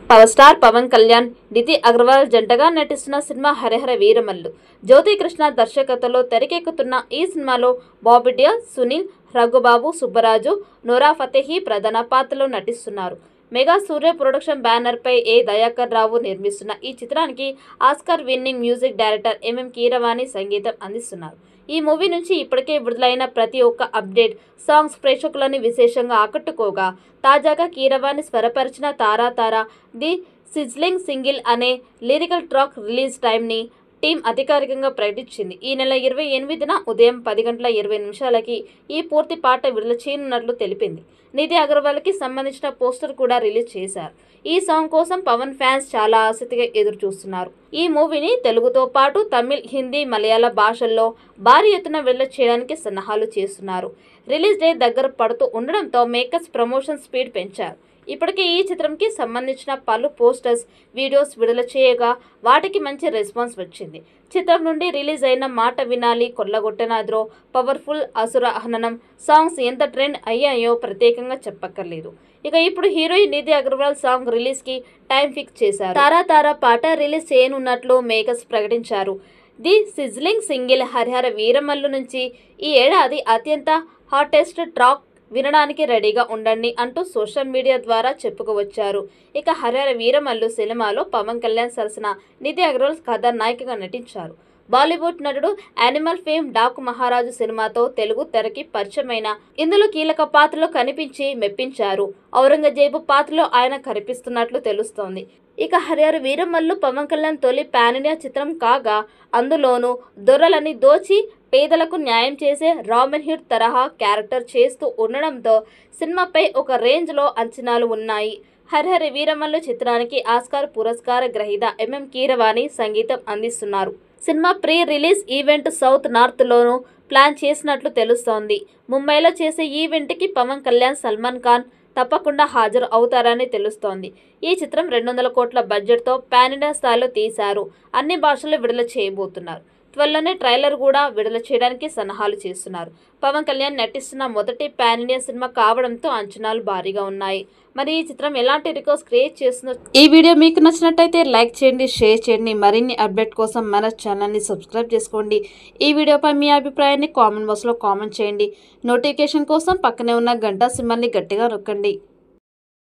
Power star Pawan Kalyan, NITI Agarwal జంటగా నటిస్తున్న cinema Harihara Veeramallu. జ్యోతి కృష్ణ దర్శకత్వంలో తెరకెక్కుతున్న ఈ సినిమాలో బాబీ డియోల్, సునీల్, రఘుబాబు, సుబ్బరాజు, నోరా ఫతేహి ప్రధాన పాత్రలో నటిస్తున్నారు. మెగా సూర్య ప్రొడక్షన్ బ్యానర్ పై ఏ దయాకర్ రావు నిర్మిస్తున్న ఈ చిత్రానికి Oscar winning music director MM Keeravani సంగీతం అందిస్తున్నారు. ఈ మూవీ నుంచి ఇప్పటికే విడుదలైన ప్రతి ఒక్క అప్డేట్ సాంగ్స్ ప్రేక్షకులను విశేషంగా ఆకట్టుకోగా, తాజాగా కీరవాణి స్వరపరిచిన తారా తారా ది సిజ్లింగ్ సింగిల్ అనే లిరికల్ ట్రాక్ రిలీజ్ టైంని టీం అధికారికంగా ప్రకటించింది. ఈ నెల 28న ఉదయం 10:20 ఈ పూర్తి పాట విడుదల చేయనున్నట్లు తెలిపింది. నితి అగర్వాల్కి సంబంధించిన పోస్టర్ కూడా రిలీజ్ చేశారు. ఈ సాంగ్ కోసం పవన్ ఫ్యాన్స్ చాలా ఆసక్తిగా ఎదురు చూస్తున్నారు. ఈ మూవీని తెలుగుతో పాటు తమిళ్, హిందీ, మలయాళ భాషల్లో భారీ ఎత్తున విడుదల చేయడానికి సన్నాహాలు చేస్తున్నారు. రిలీజ్ డేట్ దగ్గర పడుతూ ఉండడంతో మేకర్స్ ప్రమోషన్ స్పీడ్ పెంచారు. ఇప్పటికే ఈ చిత్రంకి సంబంధించిన పలు పోస్టర్స్, వీడియోస్ విడుదల చేయగా వాటికి మంచి రెస్పాన్స్ వచ్చింది. చిత్రం నుండి రిలీజ్ అయిన మాట వినాలి, కొల్లగొట్టనాద్రో, పవర్ఫుల్, అసుర హననం సాంగ్స్ ఎంత ట్రెండ్ అయ్యాయో ప్రత్యేకంగా చెప్పక్కర్లేదు. ఇక ఇప్పుడు heroine NITI Agarwal song release కి టైం ఫిక్స్ చేశారు. తారా తారా పాట రిలీజ్ చేయనున్నట్లు మేకర్స్ ప్రకటించారు. The sizzling single Harihara Veeramallu నుంచి ఈ ఏడాది అత్యంత హాటెస్ట్ ట్రాక్ వినడానికి రెడీగా ఉండండి అంటూ సోషల్ మీడియా ద్వారా చెప్పుకోవచ్చారు. ఇక హరిహర వీరమల్లు సినిమాలో పవన్ కళ్యాణ్ సరసన నితి అగర్వాల్ కథానాయికగా నటించారు. బాలీవుడ్ నటుడు యానిమల్ ఫేమ్ డాకు మహారాజు సినిమాతో తెలుగు తెరకి పరిచయమైన ఇందులో కీలక పాత్రలో కనిపించి మెప్పించారు. ఔరంగజేబు పాత్రలో ఆయన కనిపిస్తున్నట్లు తెలుస్తోంది. ఇక హరిహర వీరమల్లు పవన్ కళ్యాణ్ తొలి పాన్ ఇండియా చిత్రం కాగా, అందులోనూ దొరలని దోచి పేదలకు న్యాయం చేసే రాబిన్ హుడ్ తరహా క్యారెక్టర్ చేస్తూ ఉండడంతో సినిమాపై ఒక రేంజ్లో అంచనాలు ఉన్నాయి. హరిహర వీరమల్లు చిత్రానికి ఆస్కార్ పురస్కార గ్రహీత ఎంఎం కీరవాణి సంగీతం అందిస్తున్నారు. Cinema pre release event south నార్త్లోనూ ప్లాన్ చేసినట్లు తెలుస్తోంది. ముంబైలో చేసే ఈవెంట్కి పవన్ కళ్యాణ్, సల్మాన్ ఖాన్ తప్పకుండా హాజరు అవుతారని తెలుస్తోంది. ఈ చిత్రం 200 కోట్ల బడ్జెట్తో పాన్ ఇండియా స్థాయిలో తీశారు. అన్ని భాషల్లో విడుదల చేయబోతున్నారు. త్వరలోనే ట్రైలర్ కూడా విడుదల చేయడానికి సన్నాహాలు చేస్తున్నారు. పవన్ కళ్యాణ్ నటిస్తున్న మొదటి పాన్ ఇండియా సినిమా కావడంతో అంచనాలు భారీగా ఉన్నాయి. మరి ఈ చిత్రం ఎలాంటి రికార్డ్స్ క్రియేట్ చేస్తుందో. ఈ వీడియో మీకు నచ్చినట్టయితే లైక్ చేయండి, షేర్ చేయండి. మరిన్ని అప్డేట్ కోసం మన ఛానల్ని సబ్స్క్రైబ్ చేసుకోండి. ఈ వీడియోపై మీ అభిప్రాయాన్ని కామెంట్ బాక్స్లో కామెంట్ చేయండి. నోటిఫికేషన్ కోసం పక్కనే ఉన్న గంట సింబల్ని గట్టిగా నొక్కండి.